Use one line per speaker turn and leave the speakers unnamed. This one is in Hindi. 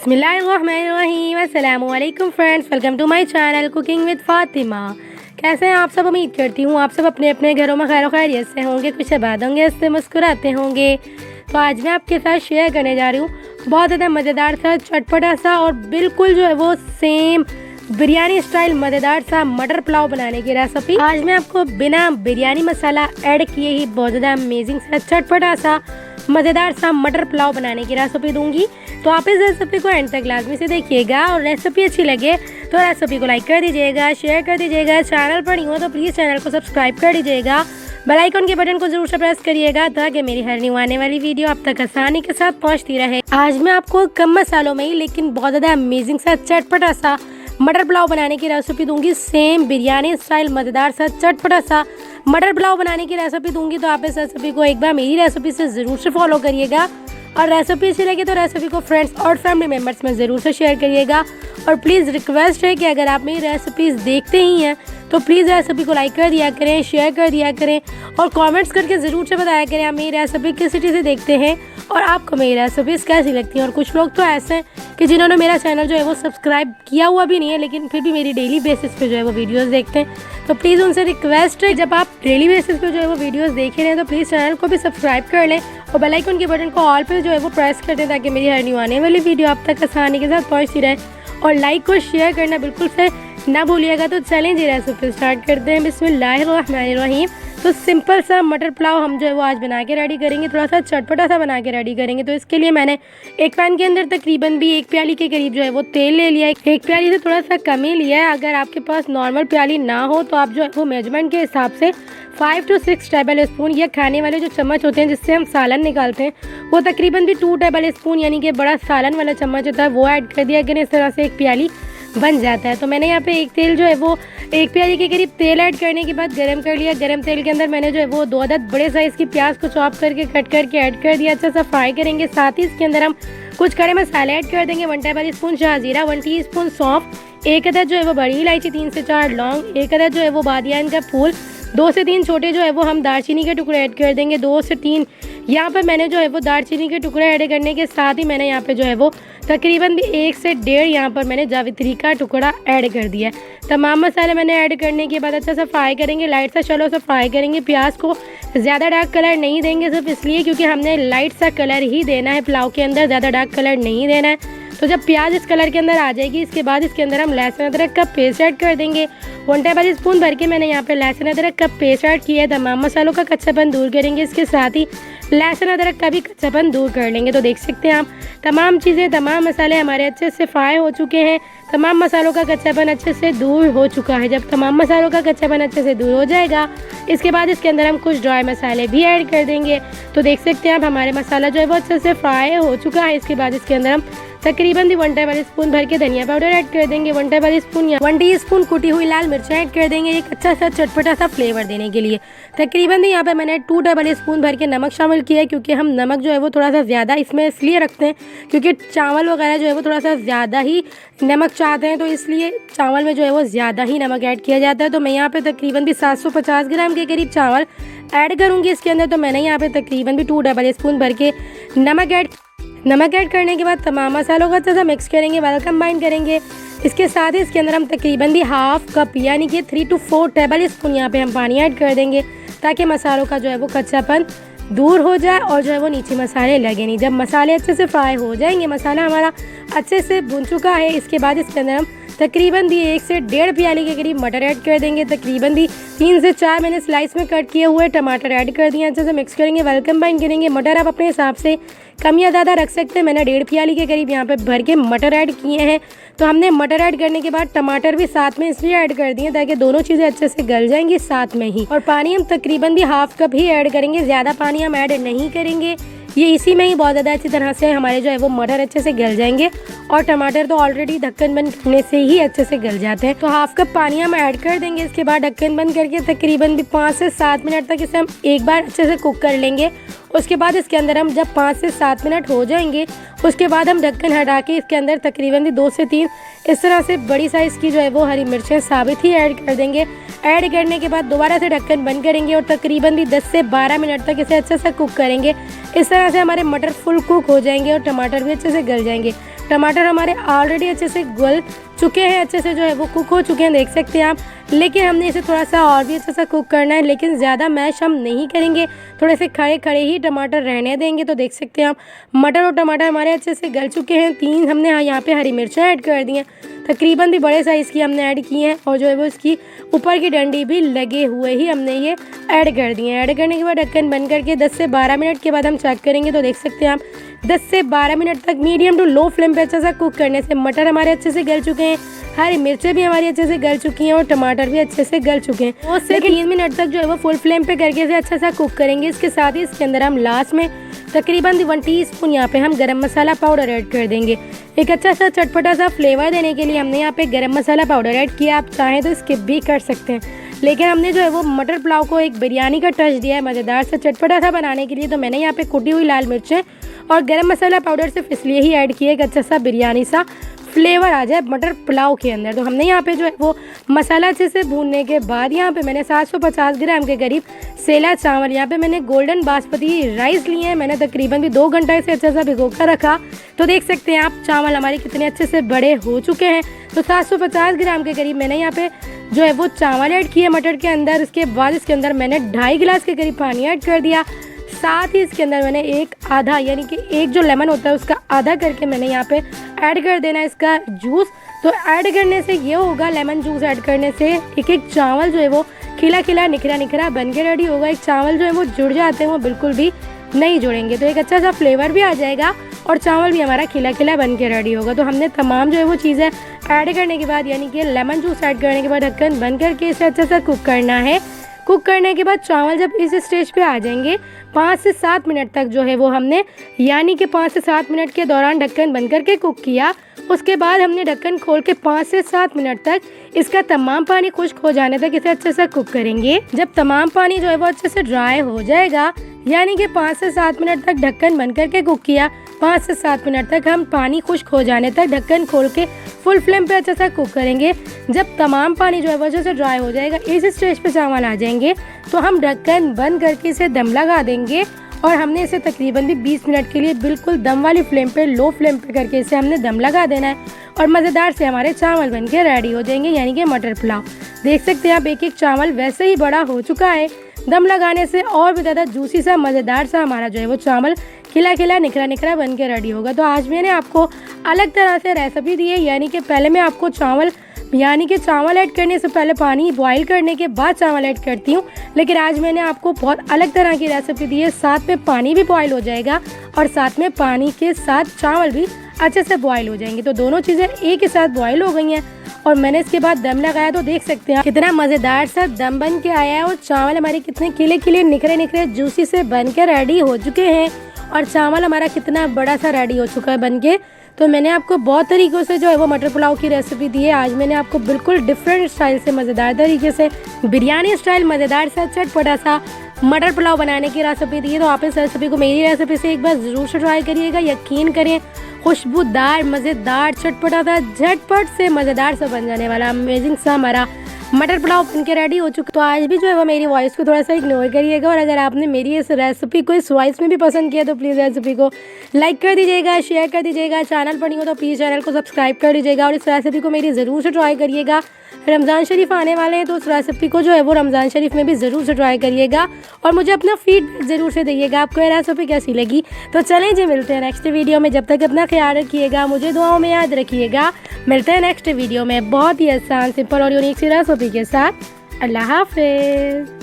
बिस्मिल्लाहिर्रहमानिर्रहीम। अस्सलामु अलैकुम friends, welcome to my channel cooking with Fatima. कैसे हैं आप सब? उम्मीद करती हूँ आप सब अपने अपने घरों में खैर खैरियत से होंगे, खुश आबाद होंगे, इससे मुस्कुराते होंगे। तो आज मैं आपके साथ शेयर करने जा रही हूँ बहुत ज़्यादा मज़ेदार सा, चटपटा सा और बिल्कुल जो है वो सेम बिरयानी स्टाइल मज़ेदार सा मटर पुलाव बनाने की रेसिपी। आज मैं आपको बिना बिरयानी मसाला ऐड किए ही बहुत ज़्यादा अमेजिंग सा, चटपटा सा, मज़ेदार सा मटर पुलाव बनाने की रेसिपी दूंगी। तो आप इस रेसिपी को एंड तक लाजमी से देखिएगा और रेसिपी अच्छी लगे तो रेसिपी को लाइक कर दीजिएगा, शेयर कर दीजिएगा। चैनल पर नहीं हो तो प्लीज़ चैनल को सब्सक्राइब कर दीजिएगा। बेल आइकन के बटन को जरूर से प्रेस करिएगा ताकि मेरी हर न्यू आने वाली वीडियो आप तक आसानी के साथ पहुंचती रहे। आज मैं आपको कम मसालों में ही लेकिन बहुत ज़्यादा अमेजिंग सा, चटपटा सा मटर पुलाव बनाने की रेसिपी दूंगी। सेम बिरयानी स्टाइल मज़ेदार सा, चटपटा सा मटर पुलाव बनाने की रेसिपी दूंगी। तो आप इस रेसिपी को एक बार मेरी रेसिपी से ज़रूर से फॉलो करिएगा और रेसिपी अच्छी लगे तो रेसिपी को फ्रेंड्स और फैमिली मेम्बर्स में ज़रूर से शेयर करिएगा। और प्लीज़ रिक्वेस्ट है कि अगर आप मेरी रेसिपीज़ देखते ही हैं तो प्लीज़ रेसिपी को लाइक कर दिया करें, शेयर कर दिया kरें और कमेंट्स करके ज़रूर से बताया करें आप मेरी रेसिपी किस सिटी से देखते हैं और आपको मेरी रेसिपीज़ कैसी लगती हैं। और कुछ लोग तो ऐसे हैं कि जिन्होंने मेरा चैनल जो है वो सब्सक्राइब किया हुआ भी नहीं है लेकिन फिर भी मेरी डेली बेसिस पे जो है वो वीडियोस देखते हैं। तो प्लीज़ उनसे रिक्वेस्ट है, जब आप डेली बेसिस पे जो है वो वीडियोस देख रहे हैं तो प्लीज़ चैनल को भी सब्सक्राइब कर लें और बेल आइकन के बटन को ऑल पे जो है वो प्रेस कर दें ताकि मेरी हर न्यू आने वाली वीडियो आप तक आसानी के साथ पहुँचती रहे। और लाइक को शेयर करना बिल्कुल से ना भूलिएगा। तो चलें जी रेसिपी स्टार्ट करते हैं। बिस्मिल्लाहिर्रहमानिर्रहीम। तो सिंपल सा मटर पुलाव हम जो है वो आज बना के रेडी करेंगे, थोड़ा सा चटपटा सा बना के रेडी करेंगे। तो इसके लिए मैंने एक पैन के अंदर तकरीबन भी 1 प्याली के करीब जो है वो तेल ले लिया है। 1 प्याली से थोड़ा सा कम ही लिया है। अगर आपके पास नॉर्मल प्याली ना हो तो आप जो है वो मेजरमेंट के हिसाब से 5 to 6 टेबल स्पून या खाने वाले जो चम्मच होते हैं जिससे हम सालन निकालते हैं वो तकरीबन भी 2 टेबल स्पून यानी कि बड़ा सालन वाला चम्मच होता है वो ऐड कर दिया करें। इस तरह से 1 प्याली बन जाता है। तो मैंने यहाँ पे एक तेल जो है वो 1 प्याली के करीब तेल ऐड करने के बाद गरम कर लिया। गरम तेल के अंदर मैंने जो है वो 2 अदद बड़े साइज़ की प्याज को चॉप करके कट करके ऐड कर दिया। अच्छा सा फ्राई करेंगे। साथ ही इसके अंदर हम कुछ खड़े मसाले ऐड कर देंगे। 1 टेबल स्पून शाहजीरा, 1 टीस्पून सौंफ, 1 अदद जो है वो बड़ी इलायची, 3 से 4 लौंग, 1 अदद जो है वो बादियान का फूल, 2 से 3 छोटे जो है वो हम दालचीनी के टुकड़े ऐड कर देंगे। 2 से 3 यहाँ पर मैंने जो है वो दालचीनी के टुकड़े ऐड करने के साथ ही मैंने यहाँ पे जो है वो तकरीबन भी 1 से 1.5 यहाँ पर मैंने जावित्री का टुकड़ा ऐड कर दिया है। तमाम मसाले मैंने ऐड करने के बाद अच्छा सा फ्राई करेंगे, लाइट सा शैलो सा फ्राई करेंगे। प्याज को ज़्यादा डार्क कलर नहीं देंगे सिर्फ इसलिए क्योंकि हमने लाइट सा कलर ही देना है पुलाव के अंदर, ज़्यादा डार्क कलर नहीं देना है। तो जब प्याज इस कलर के अंदर आ जाएगी इसके बाद इसके अंदर हम लहसुन अदरक का पेस्ट ऐड कर देंगे। 1 टेबल स्पून भर के मैंने यहाँ पे लहसुन अदरक का पेस्ट ऐड किया है। तमाम मसालों का कच्चापन दूर करेंगे, इसके साथ ही लहसुन अदरक का भी कच्चापन दूर कर लेंगे। तो देख सकते हैं आप तमाम चीज़ें, तमाम मसाले हमारे अच्छे से फ्राई हो चुके हैं। तमाम मसालों का कच्चापन अच्छे से दूर हो चुका है। जब तमाम मसालों का कच्चापन अच्छे से दूर हो जाएगा इसके बाद इसके अंदर हम कुछ ड्राई मसाले भी ऐड कर देंगे। तो देख सकते हैं आप हमारे मसाला जो है वो अच्छे से फ्राई हो चुका है। इसके बाद इसके अंदर हम तकरीबन 1 टेबल स्पून भर के धनिया पाउडर ऐड कर देंगे। 1 टेबल स्पून या 1 टीस्पून कुटी हुई लाल मिर्च ऐड कर देंगे एक अच्छा सा चटपटा सा फ्लेवर देने के लिए। तकरीबन यहाँ पे मैंने 2 टेबल स्पून भर के नमक शामिल किया है क्योंकि हम नमक जो है वो थोड़ा सा ज़्यादा इसमें इसलिए रखते हैं क्योंकि चावल वगैरह जो है वो थोड़ा सा ज़्यादा ही नमक चाहते हैं, तो इसलिए चावल में जो है वो ज़्यादा ही नमक ऐड किया जाता है। तो मैं यहाँ पे तकरीबन भी 750 ग्राम के करीब चावल ऐड करूँगी इसके अंदर। तो मैंने यहाँ पे तकरीबन भी 2 टेबल स्पून भर के नमक ऐड करने के बाद तमाम मसालों को अच्छा सा मिक्स करेंगे, वेल कंबाइन करेंगे। इसके साथ ही इसके अंदर हम तकरीबन भी हाफ कप यानी कि 3 to 4 टेबल स्पून यहाँ पे हम पानी ऐड कर देंगे ताकि मसालों का जो है वो कच्चापन दूर हो जाए और जो है वो नीचे मसाले लगे नहीं। जब मसाले अच्छे से फ्राई हो जाएंगे, मसाला हमारा अच्छे से भुन चुका है, इसके बाद इसके अंदर हम तकरीबन भी 1 से 1.5 प्याली के करीब मटर ऐड कर देंगे। तकरीबन भी 3 से 4 मैंने स्लाइस में कट किए हुए टमाटर ऐड कर दिए। अच्छे से मिक्स करेंगे, वेल कंबाइन करेंगे। मटर आप अपने हिसाब से कम या ज़्यादा रख सकते हैं। मैंने 1.5 प्याली के करीब यहाँ पे भर के मटर ऐड किए हैं। तो हमने मटर ऐड करने के बाद टमाटर भी साथ में इसलिए ऐड कर दिए ताकि दोनों चीज़ें अच्छे से गल जाएंगी साथ में ही। और पानी हम तकरीबन भी हाफ कप ही ऐड करेंगे, ज़्यादा पानी हम ऐड नहीं करेंगे। ये इसी में ही बहुत ज़्यादा अच्छी तरह से हमारे जो है वो मटर अच्छे से गल जाएंगे और टमाटर तो ऑलरेडी ढक्कन बंद करने से ही अच्छे से गल जाते हैं। तो हाफ कप पानी हम ऐड कर देंगे। इसके बाद ढक्कन बंद करके तकरीबन भी 5 से 7 मिनट तक इसे हम एक बार अच्छे से कुक कर लेंगे उसके बाद इसके अंदर हम जब 5 से 7 मिनट हो जाएंगे उसके बाद हम ढक्कन हटा के इसके अंदर तकरीबन 2 से 3 इस तरह से बड़ी साइज़ की जो है वो हरी मिर्चें साबित ही ऐड कर देंगे। ऐड करने के बाद दोबारा से ढक्कन बंद करेंगे और तकरीबन 10 से 12 मिनट तक इसे अच्छे से कुक करेंगे। इस तरह से हमारे मटर फुल कुक हो जाएंगे और टमाटर भी अच्छे से गल जाएंगे। टमाटर हमारे ऑलरेडी अच्छे से गल चुके हैं, अच्छे से जो है वो कुक हो चुके हैं, देख सकते हैं आप। लेकिन हमने इसे थोड़ा सा और भी अच्छे से कुक करना है, लेकिन ज़्यादा मैश हम नहीं करेंगे, थोड़े से खड़े खड़े ही टमाटर रहने देंगे। तो देख सकते हैं आप मटर और टमाटर हमारे अच्छे से गल चुके हैं। 3 हमने यहाँ पे हरी मिर्चें ऐड कर दी हैं, तकरीबन भी बड़े साइज़ की हमने ऐड की हैं और जो है वो इसकी ऊपर की डंडी भी लगे हुए ही हमने ये ऐड कर दी हैं। ऐड करने के बाद ढक्कन बंद करके 10 से 12 मिनट के बाद हम चेक करेंगे। तो देख सकते हैं आप 10 से 12 मिनट तक मीडियम टू लो फ्लेम पे अच्छे से कुक करने से मटर हमारे अच्छे से गल चुके हैं, हरी मिर्चें भी हमारी अच्छे से गल चुकी हैं और टमाटर भी अच्छे से गल चुके हैं। 2 से 3 मिनट तक जो है वो फुल फ्लेम पे करके इसे अच्छा सा कुक करेंगे। इसके साथ ही इसके अंदर हम लास्ट में तकरीबन 1 टीस्पून यहाँ पे हम गरम मसाला पाउडर ऐड कर देंगे। एक अच्छा सा चटपटा सा फ्लेवर देने के लिए हमने यहाँ पे गरम मसाला पाउडर ऐड किया। आप चाहें तो स्किप भी कर सकते हैं, लेकिन हमने जो है वो मटर पुलाव को एक बिरयानी का टच दिया है मज़ेदार सा चटपटा सा बनाने के लिए। तो मैंने यहाँ पे कुटी हुई लाल मिर्चें और गरम मसाला पाउडर सिर्फ इसलिए ही ऐड किया एक अच्छा सा बिरयानी सा फ्लेवर आ जाए मटर पुलाव के अंदर। तो हमने यहाँ पे जो है वो मसाला अच्छे से भूनने के बाद यहाँ पे मैंने 750 ग्राम के करीब सेला चावल, यहाँ पे मैंने गोल्डन बासमती राइस लिए हैं। मैंने तकरीबन भी 2 घंटा इसे अच्छे से भिगो कर रखा। तो देख सकते हैं आप चावल हमारे कितने अच्छे से बड़े हो चुके हैं। तो 750 ग्राम के करीब मैंने यहाँ पे जो है वो चावल ऐड किए मटर के अंदर। उसके बाद इसके अंदर मैंने 2.5 गिलास के करीब पानी ऐड कर दिया। साथ ही इसके अंदर मैंने एक आधा यानी कि एक जो लेमन होता है उसका आधा करके मैंने यहाँ पे ऐड कर देना है इसका जूस। तो ऐड करने से ये होगा, लेमन जूस ऐड करने से एक चावल जो है वो खिला खिला निखरा निखरा बन के रेडी होगा। एक चावल जो है वो जुड़ जाते हैं वो बिल्कुल भी नहीं जुड़ेंगे, तो एक अच्छा सा फ्लेवर भी आ जाएगा और चावल भी हमारा खिला खिला बन के रेडी होगा। तो हमने तमाम जो है वो चीज़ें ऐड करने के बाद यानी कि लेमन जूस ऐड करने के बाद ढक्कन बंद करके इसे अच्छा सा कुक करना है। कुक करने के बाद चावल जब इस स्टेज पे आ जाएंगे 5 से 7 मिनट तक जो है वो हमने यानी कि 5 से 7 मिनट के दौरान ढक्कन बंद करके कुक किया। उसके बाद हमने ढक्कन खोल के 5 से 7 मिनट तक इसका तमाम पानी खुश्क हो जाने तक इसे अच्छे से कुक करेंगे। जब तमाम पानी जो है वो अच्छे से ड्राई हो जाएगा यानी कि 5 से 7 मिनट तक ढक्कन बंद करके कुक किया, 5 से 7 मिनट तक हम पानी खुश्क हो जाने तक ढक्कन खोल के फुल फ्लेम पे अच्छे से कुक करेंगे। जब तमाम पानी जो है वो अच्छे से ड्राई हो जाएगा, इस स्टेज पे चावल आ जाएंगे तो हम ढक्कन बंद करके इसे दम लगा देंगे और हमने इसे तकरीबन भी 20 मिनट के लिए बिल्कुल दम वाली फ्लेम पे लो फ्लेम पे करके इसे हमने दम लगा देना है और मज़ेदार से हमारे चावल बन के रेडी हो जाएंगे यानी कि मटर पुलाव। देख सकते हैं आप एक एक चावल वैसे ही बड़ा हो चुका है। दम लगाने से और भी ज़्यादा जूसी सा मज़ेदार सा हमारा जो है वो चावल खिला खिला निखरा निखरा बन के रेडी होगा। तो आज मैंने आपको अलग तरह से रेसिपी दी है, यानी कि पहले मैं आपको चावल ऐड करने से पहले पानी बॉईल करने के बाद चावल ऐड करती हूँ, लेकिन आज मैंने आपको बहुत अलग तरह की रेसिपी दी है। साथ में पानी भी बॉईल हो जाएगा और साथ में पानी के साथ चावल भी अच्छे से बॉईल हो जाएंगे। तो दोनों चीज़ें एक ही साथ बॉईल हो गई हैं और मैंने इसके बाद दम लगाया। तो देख सकते हैं कितना मज़ेदार सा दम बन के आया है और चावल हमारे कितने खिले खिले निखरे निखरे जूसी से बन के रेडी हो चुके हैं और चावल हमारा कितना बड़ा सा रेडी हो चुका है बन के। तो मैंने आपको बहुत तरीक़ों से जो है वो मटर पुलाव की रेसिपी दी है। आज मैंने आपको बिल्कुल डिफरेंट स्टाइल से मज़ेदार तरीके से बिरयानी स्टाइल मज़ेदार सा चटपटा सा मटर पुलाव बनाने की रेसिपी दी है। तो आप इस रेसिपी को मेरी रेसिपी से एक बार ज़रूर से ट्राई करिएगा। यकीन करें खुशबूदार मज़ेदार चटपटा सा झटपट से मज़ेदार सा बन जाने वाला अमेजिंग सा हमारा मटर पुलाव बन के रेडी हो चुका। तो आज भी जो है वो मेरी वॉइस को थोड़ा सा इग्नोर करिएगा और अगर आपने मेरी इस रेसिपी को इस वॉइस में भी पसंद किया तो प्लीज़ रेसिपी को लाइक कर दीजिएगा, शेयर कर दीजिएगा। चैनल पर नहीं हो तो प्लीज़ चैनल को सब्सक्राइब कर दीजिएगा और इस रेसिपी को मेरी ज़रूर से ट्राई करिएगा। रमज़ान शरीफ आने वाले हैं तो उस रेसिपी को जो है वो रमज़ान शरीफ में भी ज़रूर से ट्राई करिएगा और मुझे अपना फीडबैक ज़रूर से दीजिएगा आपको ये रेसिपी कैसी लगी। तो चलें जी, मिलते हैं नेक्स्ट वीडियो में। जब तक अपना ख्याल रखिएगा, मुझे दुआओं में याद रखिएगा। मिलते हैं नेक्स्ट वीडियो में बहुत ही आसान सिंपल और यूनिक सी रेसिपी के साथ। अल्लाह हाफ़िज़।